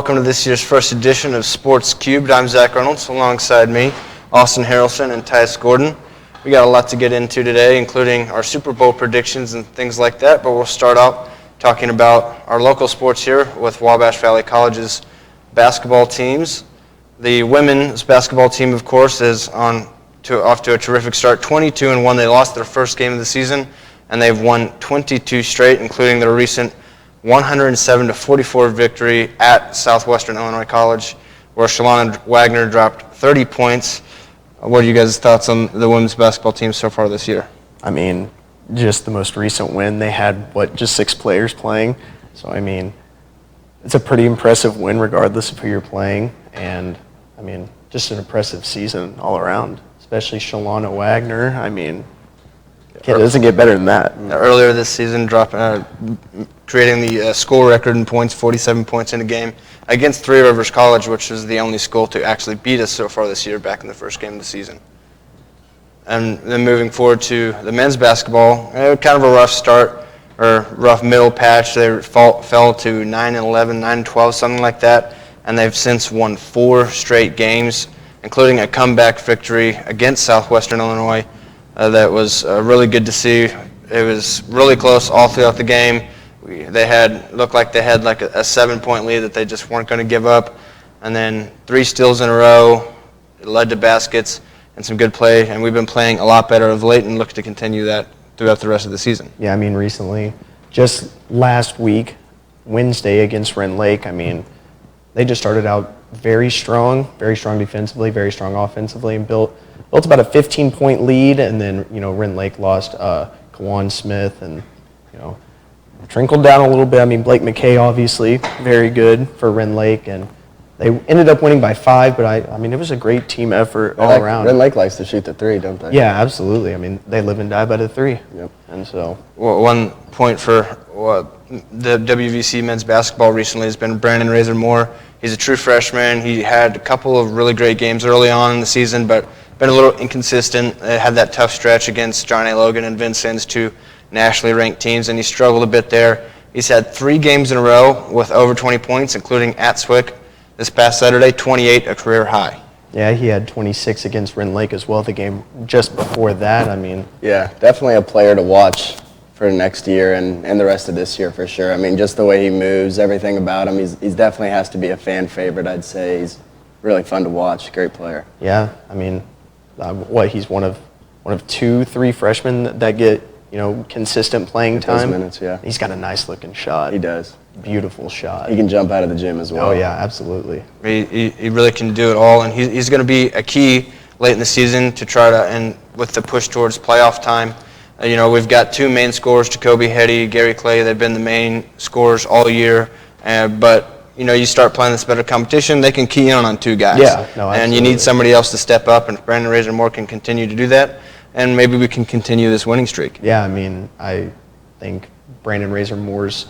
welcome to this year's first edition of Sports Cubed. I'm Zach Reynolds, alongside me, Austin Harrelson and Tyce Gordon. We got a lot to get into today, including our Super Bowl predictions and things like that, but we'll start out talking about our local sports here with Wabash Valley College's basketball teams. The women's basketball team, of course, is off to a terrific start, 22-1. They lost their first game of the season, and they've won 22 straight, including their recent 107-44 victory at Southwestern Illinois College, where Shalana Wagner dropped 30 points. What are you guys' thoughts on the women's basketball team so far this year? I mean, just the most recent win, they had, just 6 players playing. So, I mean, it's a pretty impressive win regardless of who you're playing. And, I mean, just an impressive season all around, especially Shalana Wagner. I mean, it doesn't get better than that. Earlier this season, creating the school record in points, 47 points in a game against Three Rivers College, which is the only school to actually beat us so far this year back in the first game of the season. And then moving forward to the men's basketball, kind of a rough start or rough middle patch. They fell to 9-11, 9-12, something like that, and they've since won 4 straight games, including a comeback victory against Southwestern Illinois. That was really good to see. It was really close all throughout the game. Looked like they had like a 7-point lead that they just weren't going to give up. And then 3 steals in a row. It led to baskets and some good play. And we've been playing a lot better of late and look to continue that throughout the rest of the season. Yeah, I mean, recently, just last week, Wednesday against Wren Lake, I mean, they just started out very strong defensively, very strong offensively, and built about a 15-point lead, and then, Wren Lake lost Kawan Smith, and, trickled down a little bit. I mean, Blake McKay, obviously, very good for Wren Lake, and they ended up winning by 5, but I mean, it was a great team effort all around. Wren Lake likes to shoot the 3, don't they? Yeah, absolutely. I mean, they live and die by the 3. Yep. And so. Well, one point for the WVC men's basketball recently has been Brandon Razor-Moore. He's a true freshman. He had a couple of really great games early on in the season, but been a little inconsistent. Had that tough stretch against John A. Logan and Vincennes, 2 nationally ranked teams, and he struggled a bit there. He's had 3 games in a row with over 20 points, including at Swick this past Saturday, 28, a career high. Yeah, he had 26 against Wren Lake as well, the game just before that. I mean, yeah, definitely a player to watch for next year and the rest of this year for sure. I mean, just the way he moves, everything about him, he's definitely has to be a fan favorite, I'd say. He's really fun to watch, great player. Yeah, I mean, he's one of 2-3 freshmen that get, consistent playing time. Minutes, yeah. He's got a nice looking shot. He does. Beautiful shot. He can jump out of the gym as well. Oh yeah, absolutely. He really can do it all, and he's going to be a key late in the season to try to, and with the push towards playoff time. We've got 2 main scorers, Jacoby Hetty, Gary Clay. They've been the main scorers all year, but you start playing this better competition, they can key in on 2 guys. Yeah, no, absolutely. And you need somebody else to step up, and if Brandon Razor-Moore can continue to do that, and maybe we can continue this winning streak. Yeah, I mean, I think Brandon Razor-Moore's,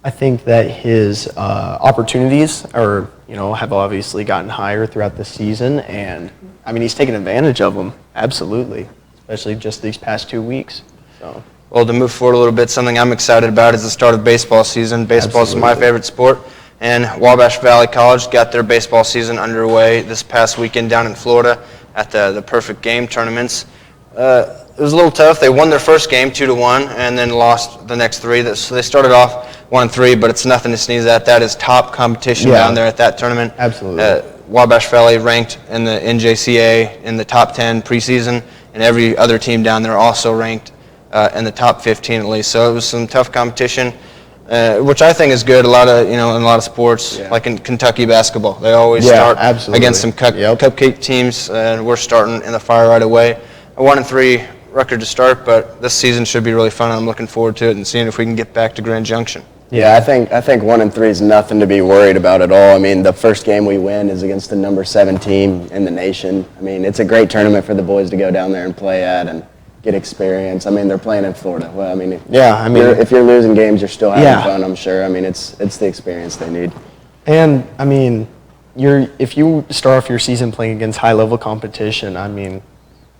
I think that his opportunities have obviously gotten higher throughout the season, and I mean, he's taken advantage of them, absolutely, especially just these past 2 weeks. So. Well, to move forward a little bit, something I'm excited about is the start of baseball season. Baseball is my favorite sport, and Wabash Valley College got their baseball season underway this past weekend down in Florida at the Perfect Game tournaments. It was a little tough. They won their first game 2-1 and then lost the next 3. So they started off 1-3, but it's nothing to sneeze at. That is top competition down there at that tournament. Absolutely. Wabash Valley ranked in the NJCA in the top 10 preseason, and every other team down there also ranked in the top 15 at least. So it was some tough competition, which I think is good. A lot of in a lot of sports, like in Kentucky basketball, they always start against some cupcake teams, and we're starting in the fire right away. A 1-3 record to start, but this season should be really fun. I'm looking forward to it and seeing if we can get back to Grand Junction. Yeah, I think 1-3 is nothing to be worried about at all. I mean, the first game we win is against the number 7 team in the nation. I mean, it's a great tournament for the boys to go down there and play at and get experience. I mean, they're playing in Florida. Well, I mean, if you're losing games, you're still having fun, I'm sure. I mean, it's the experience they need. And I mean, if you start off your season playing against high-level competition, I mean,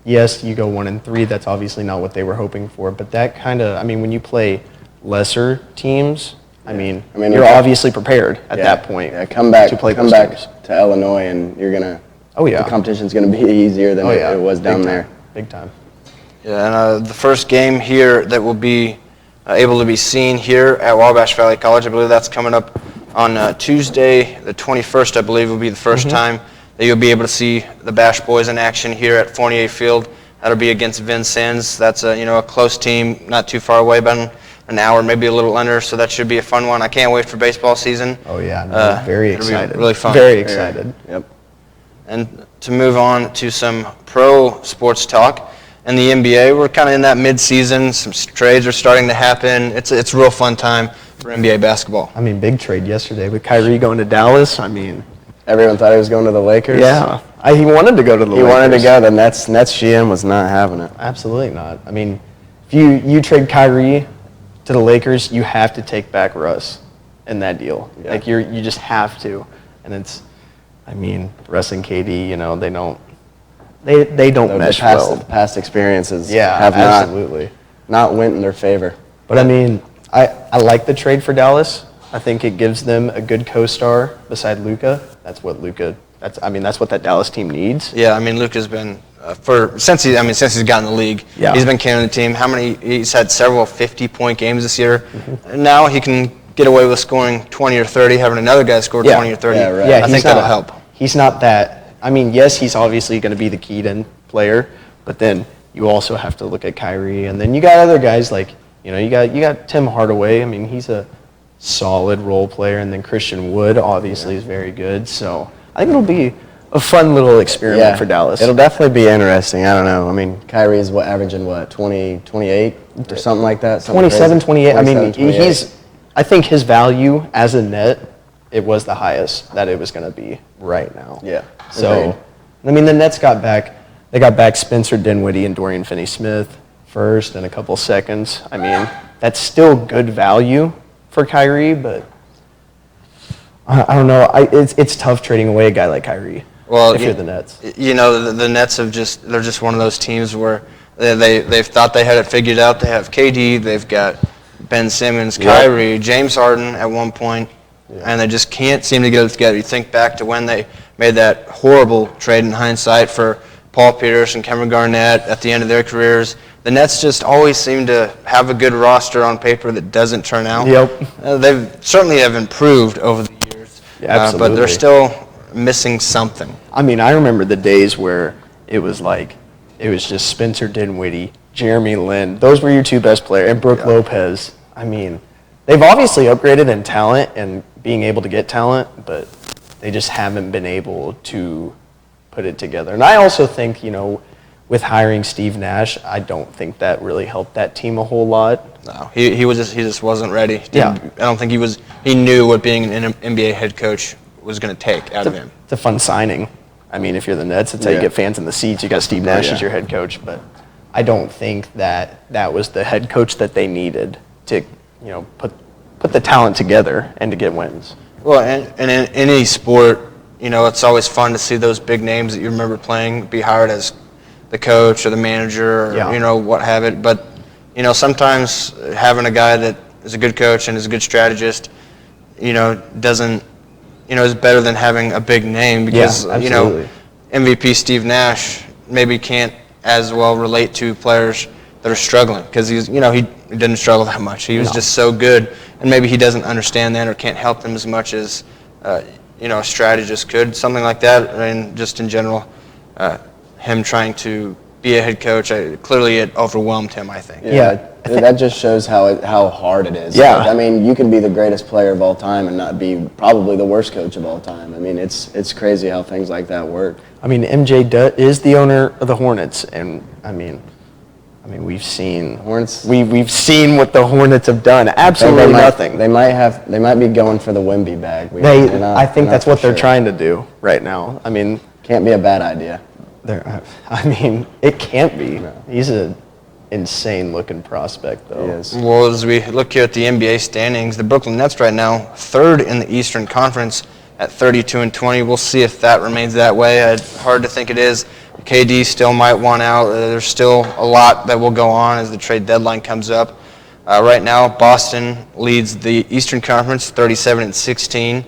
yes, you go 1-3. That's obviously not what they were hoping for. But that kind of, I mean, when you play lesser teams, I mean, I mean, you're obviously prepared at that point. Yeah, come back to play those games. to Illinois, and you're gonna. Oh yeah. The competition's gonna be easier than it was down there. Big time. Yeah, and the first game here that will be able to be seen here at Wabash Valley College, I believe that's coming up on Tuesday, the 21st, I believe, will be the first time that you'll be able to see the Bash boys in action here at Fournier Field. That'll be against Vincennes. That's a close team, not too far away, about an hour, maybe a little under. So that should be a fun one. I can't wait for baseball season. Oh yeah, very excited. Really fun. Very excited. Yep. And to move on to some pro sports talk. In the NBA, we're kind of in that mid-season. Some trades are starting to happen. It's a real fun time for NBA basketball. I mean, big trade yesterday with Kyrie going to Dallas. I mean, everyone thought he was going to the Lakers. Yeah, he wanted to go to the Lakers. He wanted to go. The Nets GM was not having it. Absolutely not. I mean, if you trade Kyrie to the Lakers, you have to take back Russ in that deal. Yeah. Like you just have to. And it's, I mean, Russ and KD, they don't mesh well. The past experiences Yeah, absolutely. not went in their favor. But I mean, I like the trade for Dallas. I think it gives them a good co-star beside Luka. That's what that Dallas team needs. Yeah, I mean, Luka's been since he's gotten in the league. Yeah. He's been carrying the team. He's had several 50-point games this year. And now he can get away with scoring 20 or 30, having another guy score 20 or 30. Yeah, right. Yeah, I think that'll help. He's not that. I mean, yes, he's obviously going to be the keyed-in player, but then you also have to look at Kyrie, and then you got other guys like you got Tim Hardaway. I mean, he's a solid role player, and then Christian Wood obviously is very good. So I think it'll be a fun little experiment for Dallas. It'll definitely be interesting. I don't know. I mean, Kyrie is averaging 20, 28 or something like that. 27, 28. I mean, 28. I think his value as a net, it was the highest that it was going to be right now. Yeah. So, agreed. I mean, the Nets got back Spencer Dinwiddie and Dorian Finney-Smith first and a couple seconds. I mean, that's still good value for Kyrie, but I don't know. It's tough trading away a guy like Kyrie. Well, if you're the Nets. The Nets they're just one of those teams where they've thought they had it figured out. They have KD, they've got Ben Simmons, Kyrie, James Harden at one point, and they just can't seem to get it together. You think back to when they made that horrible trade in hindsight for Paul Pierce and Kevin Garnett at the end of their careers. The Nets just always seem to have a good roster on paper that doesn't turn out. Yep. They certainly have improved over the years, absolutely. but they're still missing something. I mean, I remember the days where it was just Spencer Dinwiddie, Jeremy Lin. Those were your two best players, and Brooke Lopez. I mean, they've obviously upgraded in talent and being able to get talent, but they just haven't been able to put it together. And I also think, with hiring Steve Nash, I don't think that really helped that team a whole lot. No, he just wasn't ready. Yeah. I don't think he knew what being an NBA head coach was going to take out of him. It's a fun signing. I mean, if you're the Nets, it's how you get fans in the seats. You got Steve Nash as your head coach, but I don't think that was the head coach that they needed to, put the talent together and to get wins. Well, and in any sport, it's always fun to see those big names that you remember playing be hired as the coach or the manager or, what have it. But, sometimes having a guy that is a good coach and is a good strategist, doesn't, is better than having a big name because, MVP Steve Nash maybe can't as well relate to players that are struggling because he didn't struggle that much. He was just so good, and maybe he doesn't understand that or can't help them as much as, a strategist could. Something like that, and just in general, him trying to be a head coach, clearly it overwhelmed him, I think. Yeah, that just shows how hard it is. Yeah. I mean, you can be the greatest player of all time and not be probably the worst coach of all time. I mean, it's crazy how things like that work. I mean, MJ is the owner of the Hornets, and I mean, we've seen we've seen what the Hornets have done. Absolutely nothing. They might be going for the Wemby bag. I think that's what they're trying to do right now. I mean, can't be a bad idea. It can't be. No. He's an insane-looking prospect, though. He is. Well, as we look here at the NBA standings, the Brooklyn Nets right now, third in the Eastern Conference at 32-20. We'll see if that remains that way. Hard to think it is. KD still might want out. There's still a lot that will go on as the trade deadline comes up. Right now, Boston leads the Eastern Conference 37-16.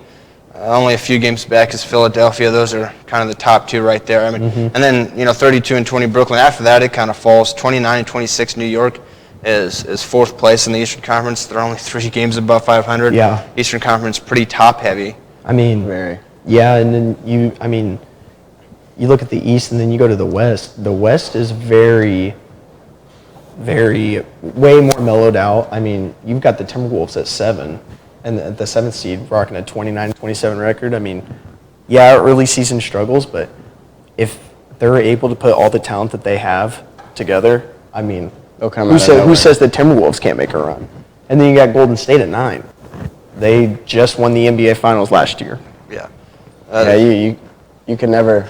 Only a few games back is Philadelphia. Those are kind of the top two right there. I mean, and then 32-20 Brooklyn. After that, it kind of falls. 29-26 New York is fourth place in the Eastern Conference. They're only 3 games above 500. Yeah. Eastern Conference pretty top heavy. I mean, Very. yeah, and then you look at the East and then you go to the West. The West is very, very, way more mellowed out. I mean, you've got the Timberwolves at 7, and the 7th seed rocking a 29-27 record. I mean, yeah, early season struggles, but if they're able to put all the talent that they have together, I mean, They'll come who out of nowhere. says the Timberwolves can't make a run? And then you got Golden State at 9. They just won the NBA Finals last year. Yeah. Yeah, you can never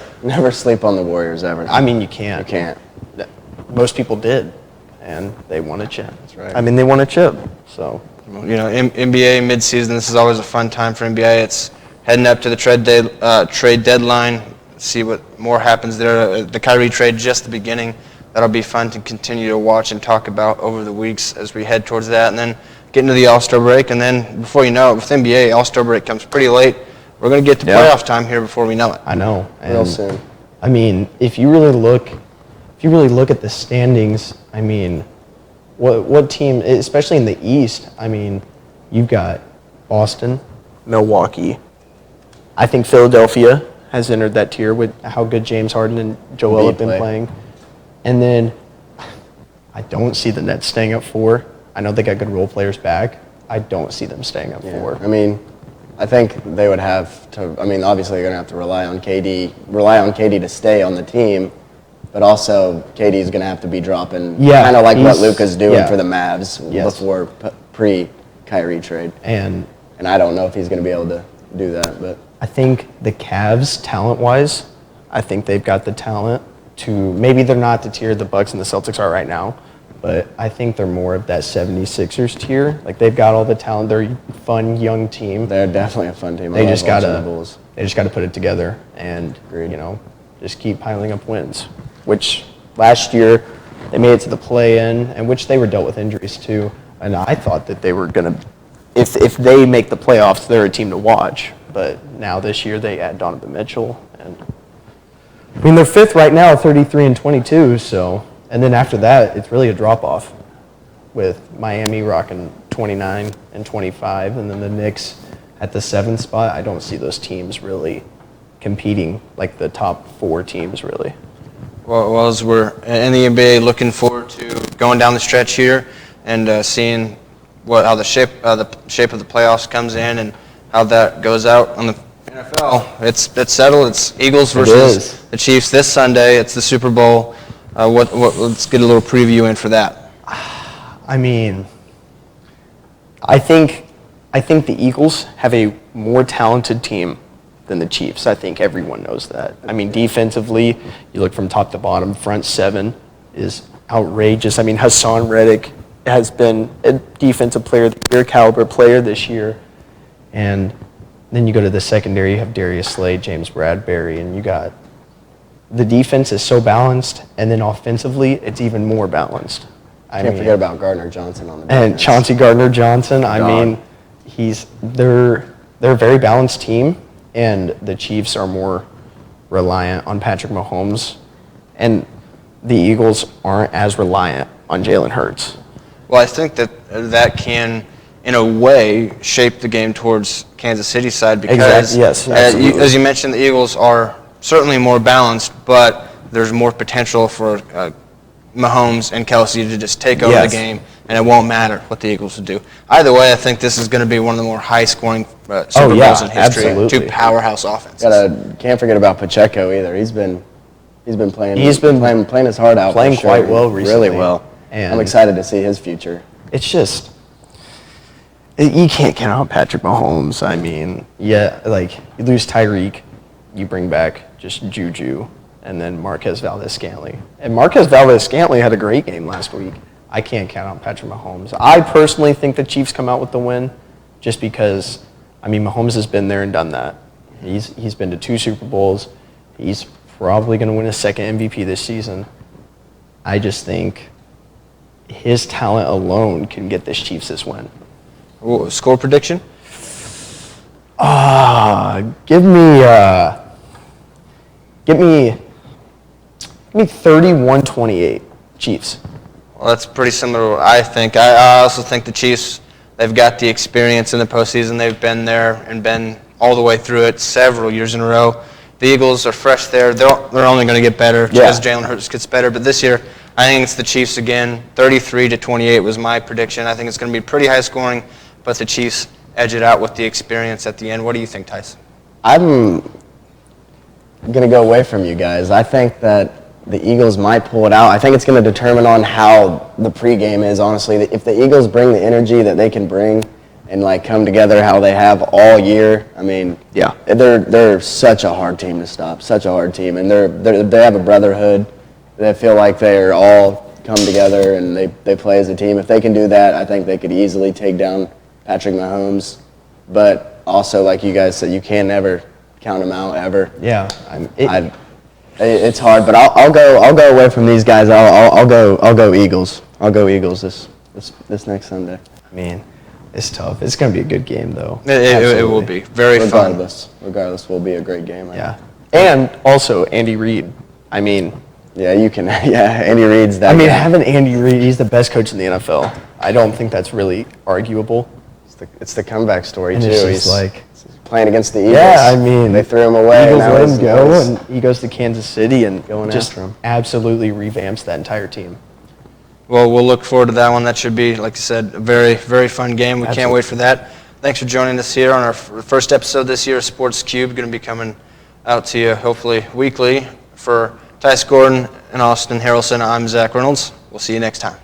sleep on the Warriors ever. I mean, you can't. You can't. Most people did, and they won a chip. That's right. I mean, they won a chip, so. NBA midseason, this is always a fun time for NBA. It's heading up to the trade deadline, see what more happens there. The Kyrie trade, just the beginning. That'll be fun to continue to watch and talk about over the weeks as we head towards that. And then get into the All-Star break. And then before you know it, with NBA, All-Star break comes pretty late. We're going to get to playoff time here before we know it. I know. Real soon. I mean, if you really look at the standings, I mean, what team, especially in the East, I mean, you've got Boston, Milwaukee. I think Philadelphia has entered that tier with how good James Harden and Joel have been playing. And then I don't see the Nets staying at 4. I know they got good role players back. I don't see them staying at 4. I mean, I think they would have to. I mean, obviously they're going to have to rely on KD to stay on the team, but also KD's going to have to be dropping, kind of like what Luka's doing for the Mavs before pre-Kyrie trade. And I don't know if he's going to be able to do that, but I think the Cavs, talent-wise, I think they've got the talent to. Maybe they're not the tier the Bucks and the Celtics are right now, but I think they're more of that 76ers tier. Like, they've got all the talent. They're a fun, young team. they're definitely a fun team. They just got the Bulls. to put it together and, just keep piling up wins. Which last year they made it to the play-in, and which they were dealt with injuries too. And I thought that they were going to, if they make the playoffs, they're a team to watch. But now this year they add Donovan Mitchell. And I mean, they're 5th right now, 33-22, so. And then after that, it's really a drop-off with Miami rocking 29 and 25, and then the Knicks at the 7th spot. I don't see those teams really competing like the top 4 teams, really. Well, as we're in the NBA, looking forward to going down the stretch here and seeing how the shape of the playoffs comes in and how that goes out on the NFL. It's settled. It's Eagles versus the Chiefs this Sunday. It's the Super Bowl. Let's get a little preview in for that. I mean, I think the Eagles have a more talented team than the Chiefs. I think everyone knows that. I mean, defensively, you look from top to bottom, front 7 is outrageous. I mean, Hassan Reddick has been a defensive player of the year, caliber player this year. And then you go to the secondary, you have Darius Slade, James Bradbury, and you got the defense is so balanced, and then offensively, it's even more balanced. Can't forget about Gardner Johnson on the defense. And Chauncey Gardner-Johnson. I mean, they're a very balanced team, and the Chiefs are more reliant on Patrick Mahomes, and the Eagles aren't as reliant on Jalen Hurts. Well, I think that can, in a way, shape the game towards Kansas City's side because, yes, as you mentioned, the Eagles are certainly more balanced, but there's more potential for Mahomes and Kelsey to just take over the game, and it won't matter what the Eagles will do. Either way, I think this is going to be one of the more high-scoring Super Bowls in history. Absolutely. 2 powerhouse offenses. Can't forget about Pacheco either. He's been playing. Playing his heart out. Playing quite well recently. Really well. And I'm excited to see his future. It's just, you can't count out Patrick Mahomes. I mean, like, you lose Tyreek, you bring back just Juju, and then Marquez Valdes-Scantling. And Marquez Valdes-Scantling had a great game last week. I can't count out Patrick Mahomes. I personally think the Chiefs come out with the win just because, I mean, Mahomes has been there and done that. He's been to 2 Super Bowls. He's probably going to win his 2nd MVP this season. I just think his talent alone can get this Chiefs this win. Score prediction? Give me 31-28 Chiefs. Well, that's pretty similar to what I think. I also think the Chiefs, they've got the experience in the postseason. They've been there and been all the way through it several years in a row. The Eagles are fresh there. They're only going to get better as Jalen Hurts gets better. But this year, I think it's the Chiefs again. 33-28 was my prediction. I think it's going to be pretty high scoring, but the Chiefs edge it out with the experience at the end. What do you think, Tyce? I'm going to go away from you guys. I think that the Eagles might pull it out. I think it's going to determine on how the pregame is, honestly. If the Eagles bring the energy that they can bring and like come together how they have all year, I mean, Yeah. they're such a hard team to stop, such a hard team, and they have a brotherhood. They feel like they're all come together and they play as a team. If they can do that, I think they could easily take down Patrick Mahomes. But also, like you guys said, you can never count them out ever. Yeah, It's hard, but I'll go away from these guys. I'll go Eagles. I'll go Eagles this next Sunday. I mean, it's tough. It's going to be a good game, though. It will be very fun. Regardless, will be a great game. Yeah, and also Andy Reid. I mean, yeah, you can. Yeah, Andy Reid's that. I mean, guy. having Andy Reid, he's the best coach in the NFL. I don't think that's really arguable. It's the comeback story And too. it's He's just like, playing against the Eagles. yeah, I mean, they threw him away. Eagles and now let he's him go, and he goes to Kansas City and Going just after him. absolutely revamps that entire team. Well, we'll look forward to that one. That should be, like you said, a very, very fun game. We can't Absolutely. wait for that. Thanks for joining us here on our first episode this year of Sports Cube. Going to be coming out to you hopefully weekly. For Tyce Gordon and Austin Harrelson, I'm Zach Reynolds. We'll see you next time.